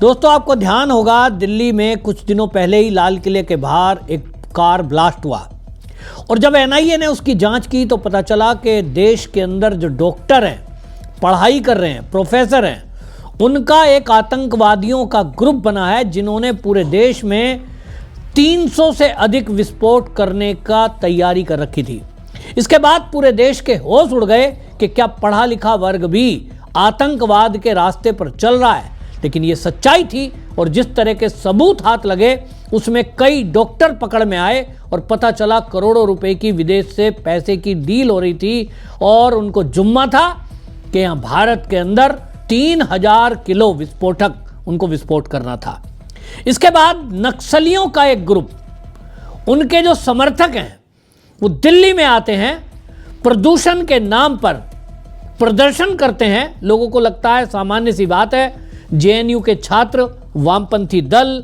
दोस्तों, आपको ध्यान होगा दिल्ली में कुछ दिनों पहले ही लाल किले के बाहर एक कार ब्लास्ट हुआ और जब एनआईए ने उसकी जांच की तो पता चला कि देश के अंदर जो डॉक्टर हैं, पढ़ाई कर रहे हैं, प्रोफेसर हैं, उनका एक आतंकवादियों का ग्रुप बना है जिन्होंने पूरे देश में 300 से अधिक विस्फोट करने का तैयारी कर रखी थी। इसके बाद पूरे देश के होश उड़ गए कि क्या पढ़ा लिखा वर्ग भी आतंकवाद के रास्ते पर चल रहा है। लेकिन ये सच्चाई थी और जिस तरह के सबूत हाथ लगे उसमें कई डॉक्टर पकड़ में आए और पता चला करोड़ों रुपए की विदेश से पैसे की डील हो रही थी और उनको जुम्मा था कि यहाँ भारत के अंदर 3000 किलो विस्फोटक उनको विस्फोट करना था। इसके बाद नक्सलियों का एक ग्रुप, उनके जो समर्थक हैं वो दिल्ली में आते हैं, प्रदूषण के नाम पर प्रदर्शन करते हैं। लोगों को लगता है सामान्य सी बात है, जेएनयू के छात्र, वामपंथी दल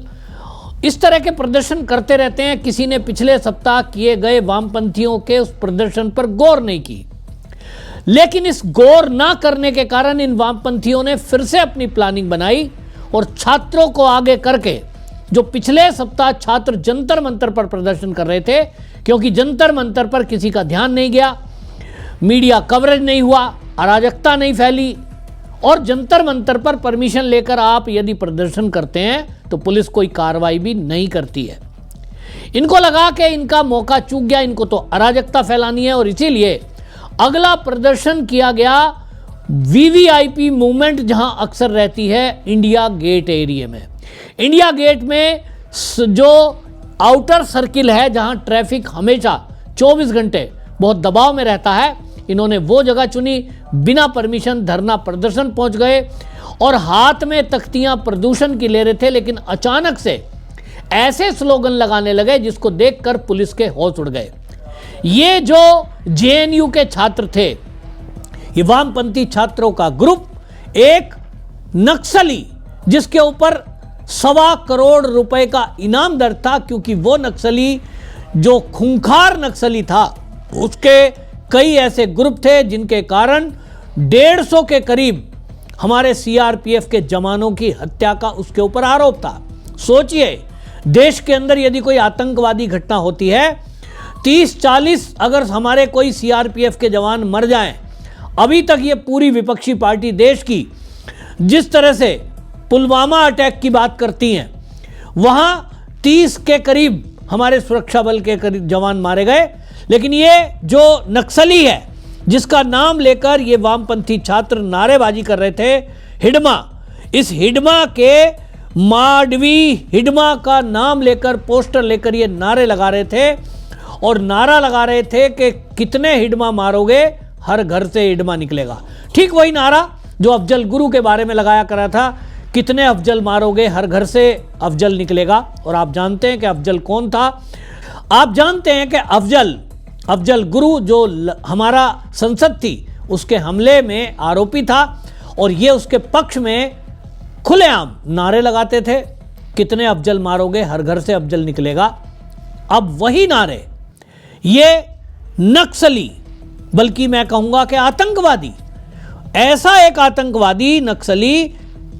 इस तरह के प्रदर्शन करते रहते हैं। किसी ने पिछले सप्ताह किए गए वामपंथियों के उस प्रदर्शन पर गौर नहीं की, लेकिन इस गौर ना करने के कारण इन वामपंथियों ने फिर से अपनी प्लानिंग बनाई और छात्रों को आगे करके, जो पिछले सप्ताह छात्र जंतर मंतर पर प्रदर्शन कर रहे थे, क्योंकि जंतर मंतर पर किसी का ध्यान नहीं गया, मीडिया कवरेज नहीं हुआ, अराजकता नहीं फैली और जंतर मंतर पर परमिशन लेकर आप यदि प्रदर्शन करते हैं तो पुलिस कोई कार्रवाई भी नहीं करती है। इनको लगा कि इनका मौका चूक गया, इनको तो अराजकता फैलानी है और इसीलिए अगला प्रदर्शन किया गया वीवीआईपी मूवमेंट जहां अक्सर रहती है, इंडिया गेट एरिया में। इंडिया गेट में जो आउटर सर्किल है जहां ट्रैफिक हमेशा 24 घंटे बहुत दबाव में रहता है, इन्होंने वो जगह चुनी, बिना परमिशन धरना प्रदर्शन पहुंच गए और हाथ में तख्तियां प्रदूषण की ले रहे थे। लेकिन अचानक से ऐसे स्लोगन लगाने लगे जिसको देखकर पुलिस के होश उड़ गए। ये जो जेएनयू के छात्र थे, ये वामपंथी छात्रों का ग्रुप, एक नक्सली जिसके ऊपर 1.25 करोड़ रुपए का इनाम दर्ज था, क्योंकि वो नक्सली जो खूंखार नक्सली था उसके कई ऐसे ग्रुप थे जिनके कारण 150 के करीब हमारे सीआरपीएफ के जवानों की हत्या का उसके ऊपर आरोप था। सोचिए, देश के अंदर यदि कोई आतंकवादी घटना होती है, 30-40 अगर हमारे कोई सीआरपीएफ के जवान मर जाएं, अभी तक ये पूरी विपक्षी पार्टी देश की जिस तरह से पुलवामा अटैक की बात करती हैं, वहां 30 के करीब हमारे सुरक्षा बल के करीब जवान मारे गए। लेकिन ये जो नक्सली है जिसका नाम लेकर ये वामपंथी छात्र नारेबाजी कर रहे थे, हिडमा, इस हिडमा के माडवी हिडमा का नाम लेकर, पोस्टर लेकर ये नारे लगा रहे थे और नारा लगा रहे थे कि कितने हिडमा मारोगे, हर घर से हिडमा निकलेगा। ठीक वही नारा जो अफजल गुरु के बारे में लगाया करा था, कितने अफजल मारोगे, हर घर से अफजल निकलेगा। और आप जानते हैं कि अफजल कौन था? आप जानते हैं कि अफजल गुरु जो हमारा संसद थी उसके हमले में आरोपी था और ये उसके पक्ष में खुलेआम नारे लगाते थे, कितने अफजल मारोगे, हर घर से अफजल निकलेगा। अब वही नारे ये नक्सली, बल्कि मैं कहूंगा कि आतंकवादी, ऐसा एक आतंकवादी नक्सली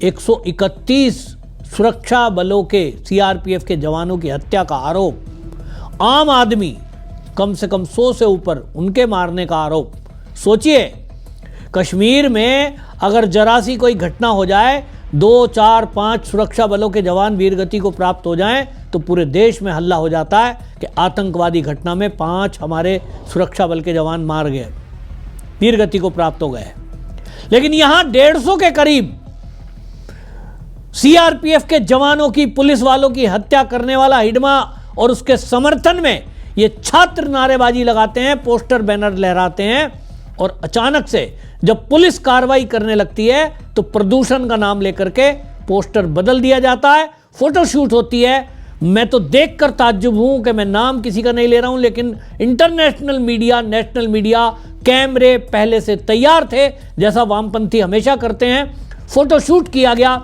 131 सुरक्षा बलों के, सीआरपीएफ के जवानों की हत्या का आरोप, आम आदमी कम से कम 100 से ऊपर उनके मारने का आरोप। सोचिए, कश्मीर में अगर जरा सी कोई घटना हो जाए, 2, 4, 5 सुरक्षा बलों के जवान वीरगति को प्राप्त हो जाएं, तो पूरे देश में हल्ला हो जाता है कि आतंकवादी घटना में 5 हमारे सुरक्षा बल के जवान मार गए, वीरगति को प्राप्त हो गए। लेकिन यहां 150 के करीब सीआरपीएफ के जवानों की, पुलिस वालों की हत्या करने वाला हिडमा और उसके समर्थन में ये छात्र नारेबाजी लगाते हैं, पोस्टर बैनर लहराते हैं और अचानक से जब पुलिस कार्रवाई करने लगती है तो प्रदूषण का नाम लेकर के पोस्टर बदल दिया जाता है, फोटोशूट होती है। मैं तो देखकर ताज्जुब हूं कि मैं नाम किसी का नहीं ले रहा हूं, लेकिन इंटरनेशनल मीडिया, नेशनल मीडिया, कैमरे पहले से तैयार थे, जैसा वामपंथी हमेशा करते हैं। फोटोशूट किया गया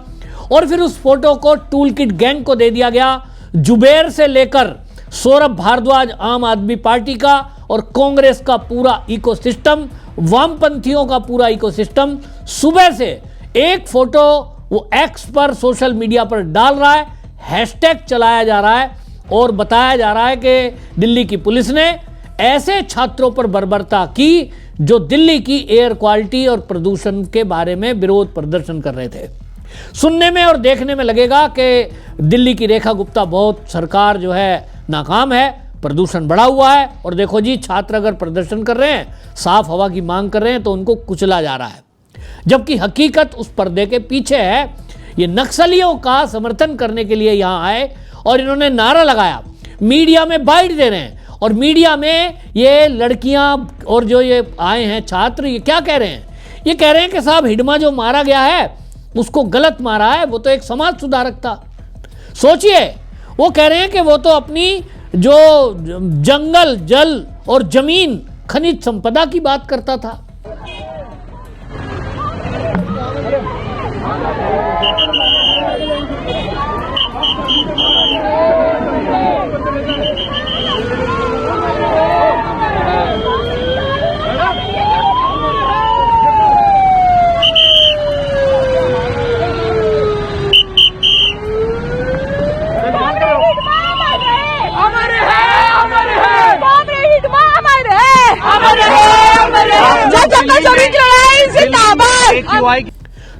और फिर उस फोटो को टूल किट गैंग को दे दिया गया। जुबेर से लेकर सौरभ भारद्वाज आम आदमी पार्टी का और कांग्रेस का पूरा इकोसिस्टम, वामपंथियों का पूरा इकोसिस्टम सुबह से एक फोटो वो एक्स पर, सोशल मीडिया पर डाल रहा है, हैशटैग चलाया जा रहा है और बताया जा रहा है कि दिल्ली की पुलिस ने ऐसे छात्रों पर बर्बरता की जो दिल्ली की एयर क्वालिटी और प्रदूषण के बारे में विरोध प्रदर्शन कर रहे थे। सुनने में और देखने में लगेगा कि दिल्ली की रेखा गुप्ता बहुत सरकार जो है नाकाम है, प्रदूषण बढ़ा हुआ है, और देखो जी छात्र अगर प्रदर्शन कर रहे हैं, साफ हवा की मांग कर रहे हैं, तो उनको कुचला जा रहा है। जबकि हकीकत उस पर्दे के पीछे है। ये नक्सलियों का समर्थन करने के लिए यहाँ आए और इन्होंने नारा लगाया, मीडिया में बाइट दे रहे हैं, और मीडिया में ये लड़कियां और जो ये आए हैं छात्र, ये क्या कह रहे हैं? ये कह रहे हैं कि साहब हिडमा जो मारा गया है उसको गलत मारा है, वो तो एक समाज सुधारक था। सोचिए, वो कह रहे हैं कि वो तो अपनी जो जंगल, जल और जमीन, खनिज संपदा की बात करता था।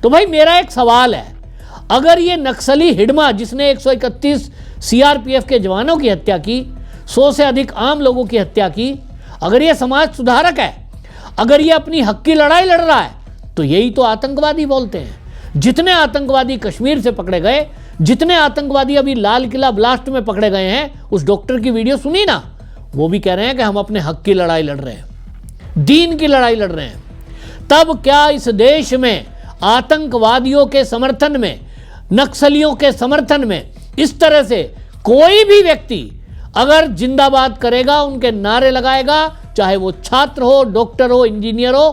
तो भाई मेरा एक सवाल है, अगर ये नक्सली हिडमा जिसने 131 सीआरपीएफ के जवानों की हत्या की, 100 से अधिक आम लोगों की हत्या की, अगर ये समाज सुधारक है, अगर ये अपनी हक की लड़ाई लड़ रहा है, तो यही तो आतंकवादी बोलते हैं। जितने आतंकवादी कश्मीर से पकड़े गए, जितने आतंकवादी अभी लाल किला ब्लास्ट में पकड़े गए हैं, उस डॉक्टर की वीडियो सुनी ना, वो भी कह रहे हैं कि हम अपने हक की लड़ाई लड़ रहे हैं, दीन की लड़ाई लड़ रहे हैं। तब क्या इस देश में आतंकवादियों के समर्थन में, नक्सलियों के समर्थन में इस तरह से कोई भी व्यक्ति अगर जिंदाबाद करेगा, उनके नारे लगाएगा, चाहे वो छात्र हो, डॉक्टर हो, इंजीनियर हो,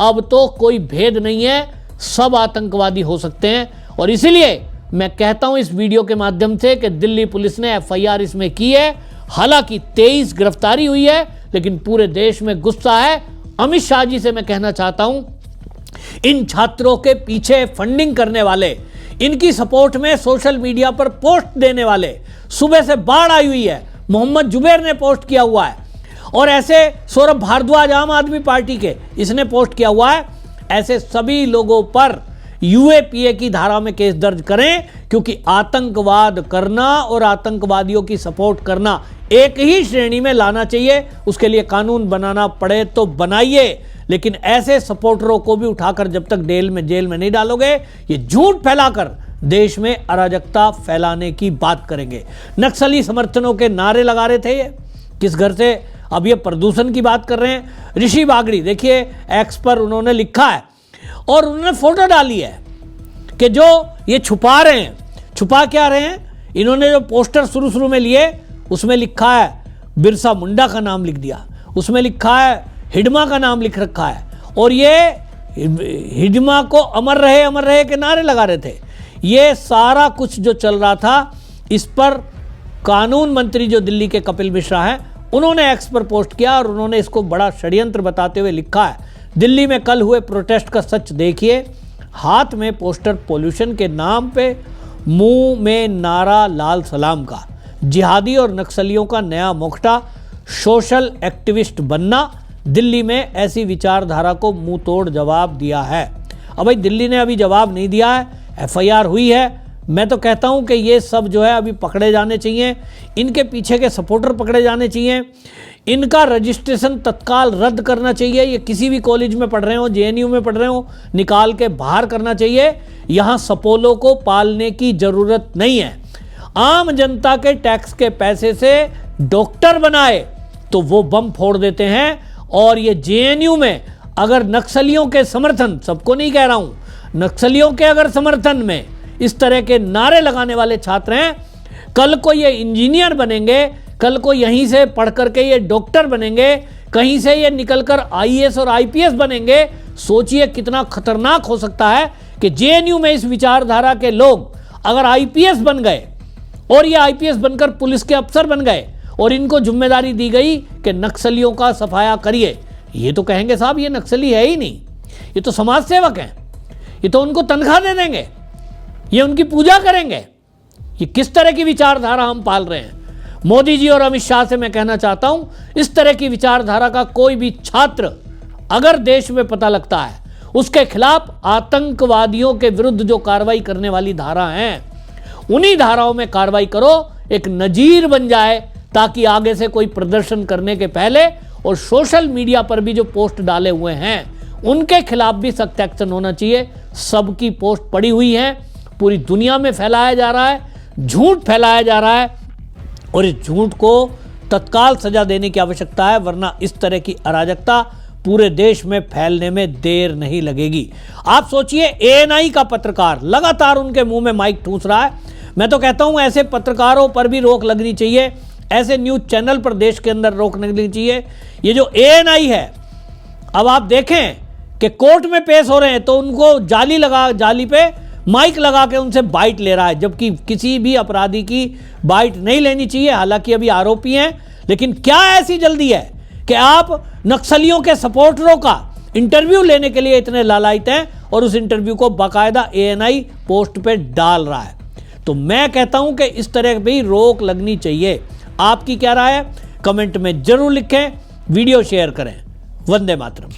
अब तो कोई भेद नहीं है, सब आतंकवादी हो सकते हैं। और इसीलिए मैं कहता हूं इस वीडियो के माध्यम से कि दिल्ली पुलिस ने एफआईआर इसमें की है। हालांकि 23 गिरफ्तारी हुई है, लेकिन पूरे देश में गुस्सा है। अमित शाह जी से मैं कहना चाहता हूं, इन छात्रों के पीछे फंडिंग करने वाले, इनकी सपोर्ट में सोशल मीडिया पर पोस्ट देने वाले, सुबह से बाढ़ आई हुई है, मोहम्मद जुबैर ने पोस्ट किया हुआ है, और ऐसे सौरभ भारद्वाज आम आदमी पार्टी के, इसने पोस्ट किया हुआ है। ऐसे सभी लोगों पर यूएपीए की धारा में केस दर्ज करें, क्योंकि आतंकवाद करना और आतंकवादियों की सपोर्ट करना एक ही श्रेणी में लाना चाहिए। उसके लिए कानून बनाना पड़े तो बनाइए, लेकिन ऐसे सपोर्टरों को भी उठाकर जब तक जेल में नहीं डालोगे, ये झूठ फैलाकर देश में अराजकता फैलाने की बात करेंगे। नक्सली समर्थनों के नारे लगा रहे थे ये, किस घर से? अब ये प्रदूषण की बात कर रहे हैं। ऋषि बागड़ी, देखिए एक्स पर उन्होंने लिखा है और उन्होंने फोटो डाली है कि जो ये छुपा रहे हैं, छुपा क्या रहे हैं? इन्होंने जो पोस्टर शुरू में लिए, उसमें लिखा है बिरसा मुंडा का नाम लिख दिया, उसमें लिखा है हिडमा का नाम लिख रखा है, और ये हिडमा को अमर रहे के नारे लगा रहे थे। ये सारा कुछ जो चल रहा था, इस पर कानून मंत्री जो दिल्ली के कपिल मिश्रा हैं, उन्होंने एक्स पर पोस्ट किया और उन्होंने इसको बड़ा षड्यंत्र बताते हुए लिखा है, दिल्ली में कल हुए प्रोटेस्ट का सच देखिए, हाथ में पोस्टर पोल्यूशन के नाम पे, मुंह में नारा लाल सलाम का, जिहादी और नक्सलियों का नया मोखटा, सोशल एक्टिविस्ट बनना। दिल्ली में ऐसी विचारधारा को मुंह तोड़ जवाब दिया है। अब भाई दिल्ली ने अभी जवाब नहीं दिया है, एफआईआर हुई है। मैं तो कहता हूं कि ये सब जो है अभी पकड़े जाने चाहिए, इनके पीछे के सपोर्टर पकड़े जाने चाहिए, इनका रजिस्ट्रेशन तत्काल रद्द करना चाहिए। ये किसी भी कॉलेज में पढ़ रहे हो, जेएनयू में पढ़ रहे हो, निकाल के बाहर करना चाहिए। यहाँ सपोलो को पालने की ज़रूरत नहीं है। आम जनता के टैक्स के पैसे से डॉक्टर बनाए तो वो बम फोड़ देते हैं। और ये जेएनयू में अगर नक्सलियों के समर्थन, सबको नहीं कह रहा हूं, नक्सलियों के अगर समर्थन में इस तरह के नारे लगाने वाले छात्र हैं, कल को ये इंजीनियर बनेंगे, कल को यहीं से पढ़ करके ये डॉक्टर बनेंगे, कहीं से ये निकलकर आईएएस और आईपीएस बनेंगे। सोचिए कितना खतरनाक हो सकता है कि जेएनयू में इस विचारधारा के लोग अगर आईपीएस बन गए और ये आईपीएस बनकर पुलिस के अफसर बन गए और इनको जिम्मेदारी दी गई कि नक्सलियों का सफाया करिए, ये तो कहेंगे साहब ये नक्सली है ही नहीं, ये तो समाज सेवक हैं, ये तो उनको तनख्वाह दे देंगे। ये उनकी पूजा करेंगे? ये किस तरह की विचारधारा हम पाल रहे हैं? मोदी जी और अमित शाह से मैं कहना चाहता हूं, इस तरह की विचारधारा का कोई भी छात्र अगर देश में पता लगता है, उसके खिलाफ आतंकवादियों के विरुद्ध जो कार्रवाई करने वाली धारा हैं, उन्हीं धाराओं में कार्रवाई करो, एक नजीर बन जाए, ताकि आगे से कोई प्रदर्शन करने के पहले और सोशल मीडिया पर भी जो पोस्ट डाले हुए हैं उनके खिलाफ भी सख्त एक्शन होना चाहिए। सबकी पोस्ट पड़ी हुई है, पूरी दुनिया में फैलाया जा रहा है, झूठ फैलाया जा रहा है और इस झूठ को तत्काल सजा देने की आवश्यकता है, वरना इस तरह की अराजकता पूरे देश में फैलने में देर नहीं लगेगी। आप सोचिए, एएनआई का पत्रकार लगातार उनके मुंह में माइक ठूस रहा है। मैं तो कहता हूं ऐसे पत्रकारों पर भी रोक लगनी चाहिए, ऐसे न्यूज चैनल पर देश के अंदर रोक लगनी चाहिए। ये जो एएनआई है, अब आप देखें कि कोर्ट में पेश हो रहे हैं तो उनको जाली पे माइक लगा के उनसे बाइट ले रहा है, जबकि किसी भी अपराधी की बाइट नहीं लेनी चाहिए। हालांकि अभी आरोपी हैं, लेकिन क्या ऐसी जल्दी है कि आप नक्सलियों के सपोर्टरों का इंटरव्यू लेने के लिए इतने लालायित हैं और उस इंटरव्यू को बाकायदा एएनआई पोस्ट पे डाल रहा है? तो मैं कहता हूं कि इस तरह भी रोक लगनी चाहिए। आपकी क्या राय है? कमेंट में जरूर लिखें, वीडियो शेयर करें। वंदे मातरम।